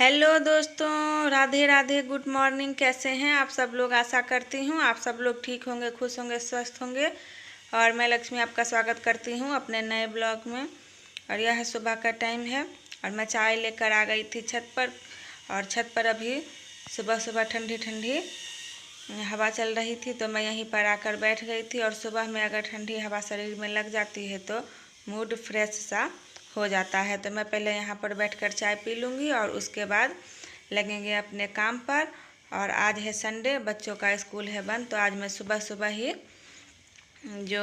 Hello दोस्तों, Radhe Radhe, good morning. कैसे हैं आप सब लोग? आशा करती हूँ आप सब लोग ठीक होंगे, खुश होंगे, स्वस्थ होंगे। और मैं लक्ष्मी आपका स्वागत करती हूँ अपने नए ब्लॉग में। और यह सुबह का टाइम है और मैं चाय लेकर आ गई थी छत पर। और छत पर अभी सुबह सुबह ठंडी ठंडी हवा चल रही थी, तो मैं यहीं पर आकर बैठ गई थी। और सुबह में अगर ठंडी हवा शरीर में लग जाती है तो मूड फ्रेश सा हो जाता है। तो मैं पहले यहाँ पर बैठकर चाय पी लूँगी और उसके बाद लगेंगे अपने काम पर। और आज है संडे, बच्चों का स्कूल है बंद, तो आज मैं सुबह सुबह ही जो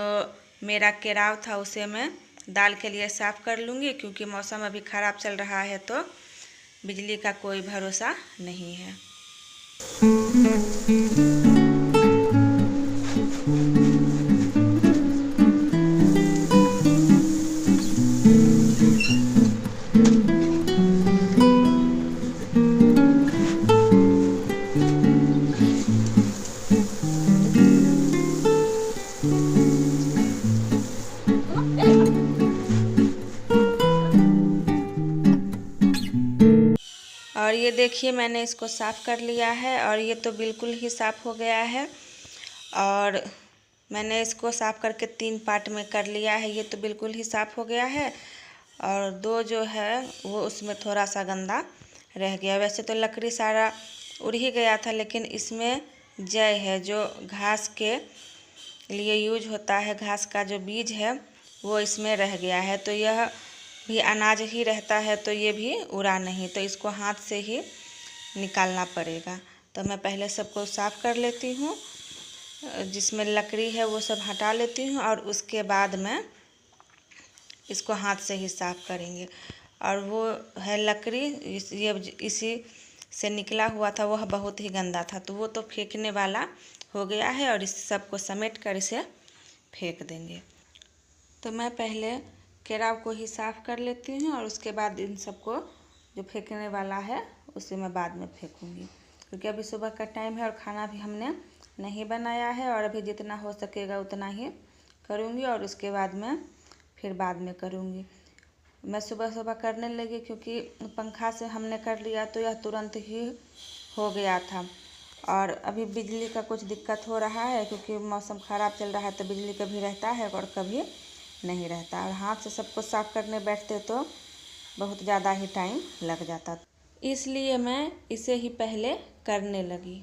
मेरा केराव था उसे मैं दाल के लिए साफ़ कर लूँगी, क्योंकि मौसम अभी ख़राब चल रहा है तो बिजली का कोई भरोसा नहीं है। और ये देखिए, मैंने इसको साफ़ कर लिया है और ये तो बिल्कुल ही साफ़ हो गया है। और मैंने इसको साफ़ करके 3 पार्ट में कर लिया है। ये तो बिल्कुल ही साफ़ हो गया है और 2 जो है वो उसमें थोड़ा सा गंदा रह गया। वैसे तो लकड़ी सारा उड़ ही गया था, लेकिन इसमें जय है जो घास के लिए यूज होता है, घास का जो बीज है वो इसमें रह गया है। तो यह भी अनाज ही रहता है, तो ये भी उड़ा नहीं, तो इसको हाथ से ही निकालना पड़ेगा। तो मैं पहले सबको साफ़ कर लेती हूँ, जिसमें लकड़ी है वो सब हटा लेती हूँ और उसके बाद मैं इसको हाथ से ही साफ़ करेंगे। और वो है लकड़ी, ये इसी से निकला हुआ था, वह बहुत ही गंदा था, तो वो तो फेंकने वाला हो गया है और इस सबको समेट कर इसे फेंक देंगे। तो मैं पहले केराव को ही साफ़ कर लेती हूँ और उसके बाद इन सबको जो फेंकने वाला है उसे मैं बाद में फेंकूँगी, क्योंकि अभी सुबह का टाइम है और खाना भी हमने नहीं बनाया है। और अभी जितना हो सकेगा उतना ही करूँगी और उसके बाद मैं फिर बाद में करूँगी। मैं सुबह सुबह करने लगी क्योंकि पंखा से हमने कर लिया तो यह तुरंत ही हो गया था। और अभी बिजली का कुछ दिक्कत हो रहा है, क्योंकि मौसम ख़राब चल रहा है, तो बिजली कभी रहता है और कभी नहीं रहता। और हाथ से सब कुछ साफ़ करने बैठते तो बहुत ज़्यादा ही टाइम लग जाता, इसलिए मैं इसे ही पहले करने लगी।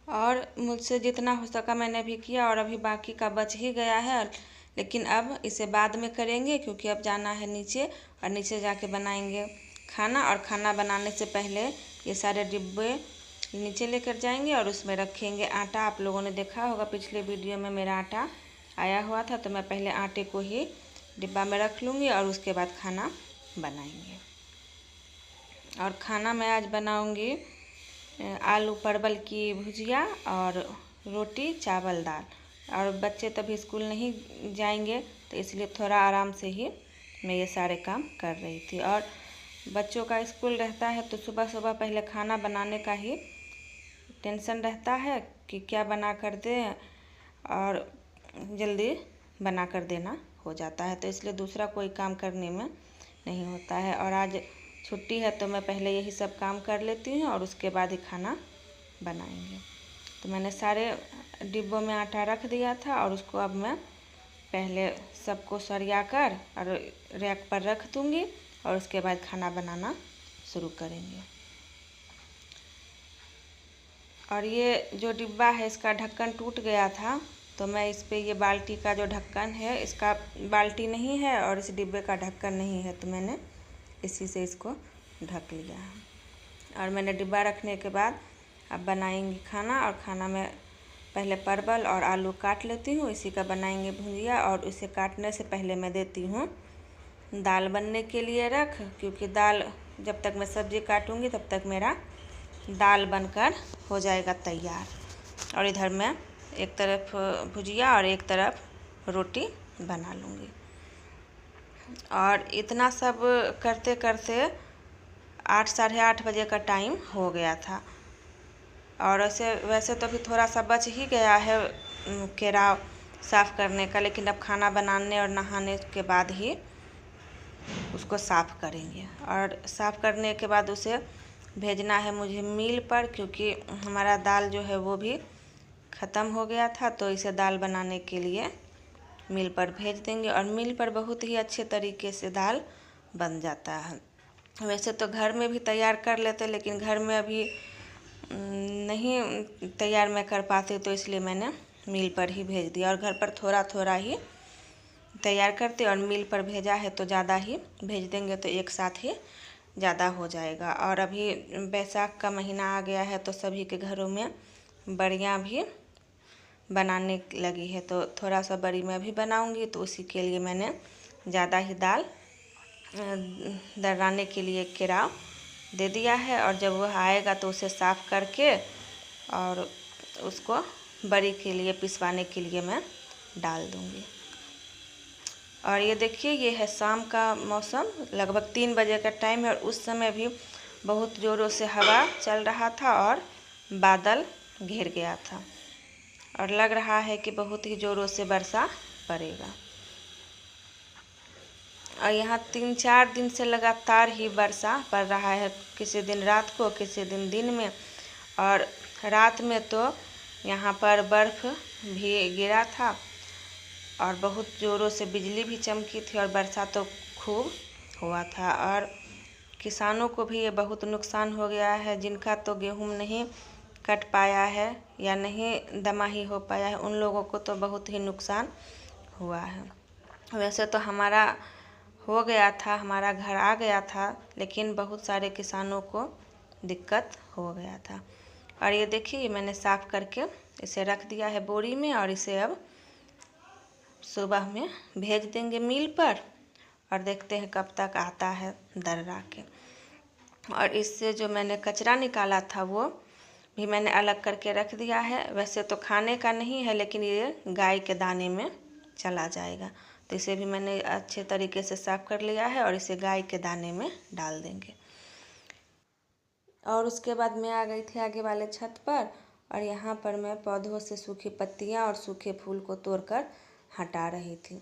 और मुझसे जितना हो सका मैंने भी किया और अभी बाकी का बच ही गया है, लेकिन अब इसे बाद में करेंगे, क्योंकि अब जाना है नीचे और नीचे जाके बनाएंगे खाना। और खाना बनाने से पहले ये सारे डिब्बे नीचे लेकर जाएंगे और उसमें रखेंगे आटा। आप लोगों ने देखा होगा पिछले वीडियो में मेरा आटा आया हुआ था, तो मैं पहले आटे को ही डिब्बा में रख लूँगी और उसके बाद खाना बनाएंगे। और खाना मैं आज बनाऊँगी आलू परवल की भुजिया और रोटी चावल दाल। और बच्चे तभी स्कूल नहीं जाएंगे, तो इसलिए थोड़ा आराम से ही मैं ये सारे काम कर रही थी। और बच्चों का स्कूल रहता है तो सुबह सुबह पहले खाना बनाने का ही टेंशन रहता है कि क्या बना कर दें, और जल्दी बना कर देना हो जाता है, तो इसलिए दूसरा कोई काम करने में नहीं होता है। और आज छुट्टी है तो मैं पहले यही सब काम कर लेती हूँ और उसके बाद ही खाना बनाएंगे। तो मैंने सारे डिब्बों में आटा रख दिया था और उसको अब मैं पहले सबको सरिया कर और रैक पर रख दूँगी और उसके बाद खाना बनाना शुरू करेंगे। और ये जो डिब्बा है इसका ढक्कन टूट गया था, तो मैं इस पे ये बाल्टी का जो ढक्कन है, इसका बाल्टी नहीं है और इस डिब्बे का ढक्कन नहीं है, तो मैंने इसी से इसको ढक लिया है। और मैंने डिब्बा रखने के बाद अब बनाएंगे खाना। और खाना में पहले परवल और आलू काट लेती हूँ, इसी का बनाएंगे भुजिया। और इसे काटने से पहले मैं देती हूँ दाल बनने के लिए रख, क्योंकि दाल जब तक मैं सब्ज़ी काटूंगी तब तक मेरा दाल बनकर हो जाएगा तैयार। और इधर मैं एक तरफ भुजिया और एक तरफ रोटी बना लूँगी। और इतना सब करते करते 8 साढ़े 8 बजे का टाइम हो गया था। और वैसे तो अभी थोड़ा सा बच ही गया है केराव साफ़ करने का, लेकिन अब खाना बनाने और नहाने के बाद ही उसको साफ़ करेंगे। और साफ़ करने के बाद उसे भेजना है मुझे मिल पर, क्योंकि हमारा दाल जो है वो भी ख़त्म हो गया था, तो इसे दाल बनाने के लिए मिल पर भेज देंगे। और मिल पर बहुत ही अच्छे तरीके से दाल बन जाता है। वैसे तो घर में भी तैयार कर लेते, लेकिन घर में अभी नहीं तैयार मैं कर पाती, तो इसलिए मैंने मिल पर ही भेज दिया। और घर पर थोड़ा थोड़ा ही तैयार करते, और मिल पर भेजा है तो ज़्यादा ही भेज देंगे, तो एक साथ ही ज़्यादा हो जाएगा। और अभी बैसाख का महीना आ गया है, तो सभी के घरों में बड़ियाँ भी बनाने लगी है, तो थोड़ा सा बड़ी मैं भी बनाऊंगी, तो उसी के लिए मैंने ज़्यादा ही दाल दर्राने के लिए केराव दे दिया है। और जब वह आएगा तो उसे साफ़ करके और उसको बड़ी के लिए पिसवाने के लिए मैं डाल दूंगी। और ये देखिए, ये है शाम का मौसम, लगभग 3 बजे का टाइम है, और उस समय भी बहुत ज़ोरों से हवा चल रहा था और बादल घिर गया था, और लग रहा है कि बहुत ही ज़ोरों से वर्षा पड़ेगा। और यहाँ 3-4 दिन से लगातार ही वर्षा पड़ रहा है, किसी दिन रात को, किसी दिन दिन में। और रात में तो यहाँ पर बर्फ़ भी गिरा था, और बहुत ज़ोरों से बिजली भी चमकी थी, और वर्षा तो खूब हुआ था। और किसानों को भी ये बहुत नुकसान हो गया है। जिनका तो गेहूँ नहीं कट पाया है या नहीं दमाही हो पाया है, उन लोगों को तो बहुत ही नुकसान हुआ है। वैसे तो हमारा हो गया था, हमारा घर आ गया था, लेकिन बहुत सारे किसानों को दिक्कत हो गया था। और ये देखिए, मैंने साफ़ करके इसे रख दिया है बोरी में, और इसे अब सुबह में भेज देंगे मिल पर, और देखते हैं कब तक आता है दर्रा के। और इससे जो मैंने कचरा निकाला था वो भी मैंने अलग करके रख दिया है। वैसे तो खाने का नहीं है, लेकिन ये गाय के दाने में चला जाएगा, तो इसे भी मैंने अच्छे तरीके से साफ़ कर लिया है, और इसे गाय के दाने में डाल देंगे। और उसके बाद मैं आ गई थी आगे वाले छत पर, और यहाँ पर मैं पौधों से सूखी पत्तियाँ और सूखे फूल को तोड़कर हटा रही थी।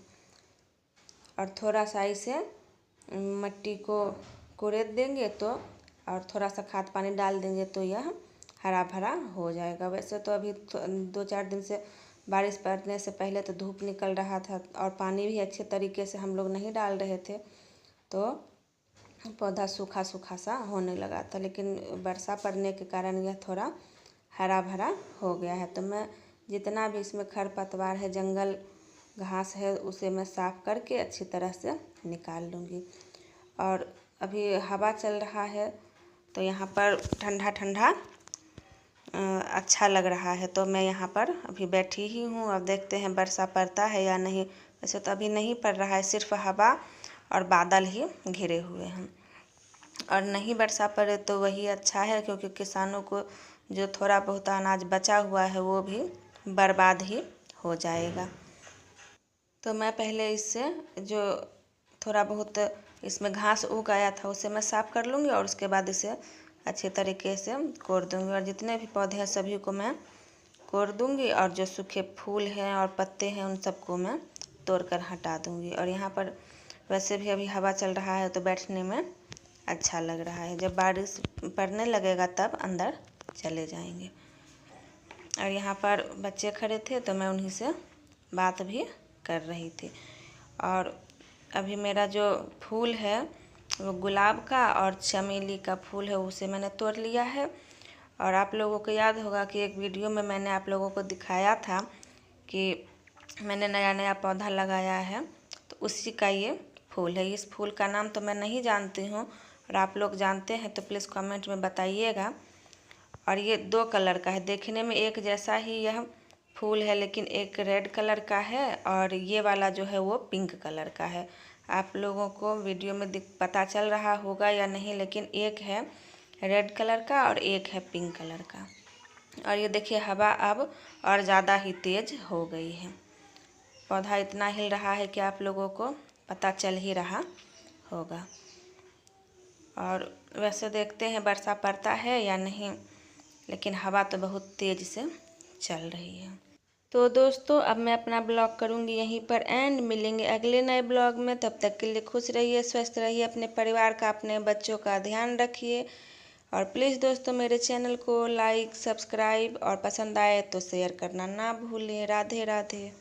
और थोड़ा सा इसे मिट्टी को कुरेद देंगे तो, और थोड़ा सा खाद पानी डाल देंगे तो यह हरा भरा हो जाएगा। वैसे तो अभी 2-4 दिन से बारिश पड़ने से पहले तो धूप निकल रहा था, और पानी भी अच्छे तरीके से हम लोग नहीं डाल रहे थे, तो पौधा सूखा सूखा सा होने लगा था। लेकिन वर्षा पड़ने के कारण यह थोड़ा हरा भरा हो गया है। तो मैं जितना भी इसमें खरपतवार है, जंगल घास है, उसे मैं साफ़ करके अच्छी तरह से निकाल लूँगी। और अभी हवा चल रहा है, तो यहाँ पर ठंडा ठंडा अच्छा लग रहा है, तो मैं यहाँ पर अभी बैठी ही हूँ। अब देखते हैं वर्षा पड़ता है या नहीं। वैसे तो अभी नहीं पड़ रहा है, सिर्फ हवा और बादल ही घिरे हुए हैं। और नहीं वर्षा पड़े तो वही अच्छा है, क्योंकि किसानों को जो थोड़ा बहुत अनाज बचा हुआ है वो भी बर्बाद ही हो जाएगा। तो मैं पहले इससे जो थोड़ा बहुत इसमें घास उग आया था उसे मैं साफ़ कर लूँगी, और उसके बाद इसे अच्छे तरीके से कोड़ दूँगी। और जितने भी पौधे हैं सभी को मैं कोड़ दूँगी, और जो सूखे फूल हैं और पत्ते हैं उन सबको मैं तोड़ कर हटा दूँगी। और यहाँ पर वैसे भी अभी हवा चल रहा है, तो बैठने में अच्छा लग रहा है। जब बारिश पड़ने लगेगा तब अंदर चले जाएंगे। और यहाँ पर बच्चे खड़े थे, तो मैं उन्हीं से बात भी कर रही थी। और अभी मेरा जो फूल है वो गुलाब का और चमेली का फूल है, उसे मैंने तोड़ लिया है। और आप लोगों को याद होगा कि एक वीडियो में मैंने आप लोगों को दिखाया था कि मैंने नया नया पौधा लगाया है, तो उसी का ये फूल है। इस फूल का नाम तो मैं नहीं जानती हूँ, और आप लोग जानते हैं तो प्लीज़ कमेंट में बताइएगा। और ये 2 कलर का है, देखने में एक जैसा ही यह फूल है, लेकिन एक रेड कलर का है और ये वाला जो है वो पिंक कलर का है। आप लोगों को वीडियो में पता चल रहा होगा या नहीं, लेकिन एक है रेड कलर का और एक है पिंक कलर का। और ये देखिए हवा अब और ज़्यादा ही तेज़ हो गई है। पौधा इतना हिल रहा है कि आप लोगों को पता चल ही रहा होगा। और वैसे देखते हैं वर्षा पड़ता है या नहीं, लेकिन हवा तो बहुत तेज़ से चल रही है। तो दोस्तों अब मैं अपना ब्लॉग करूँगी यहीं पर एंड। मिलेंगे अगले नए ब्लॉग में। तब तक के लिए खुश रहिए, स्वस्थ रहिए, अपने परिवार का, अपने बच्चों का ध्यान रखिए। और प्लीज़ दोस्तों मेरे चैनल को लाइक, सब्सक्राइब और पसंद आए तो शेयर करना ना भूलें। राधे राधे।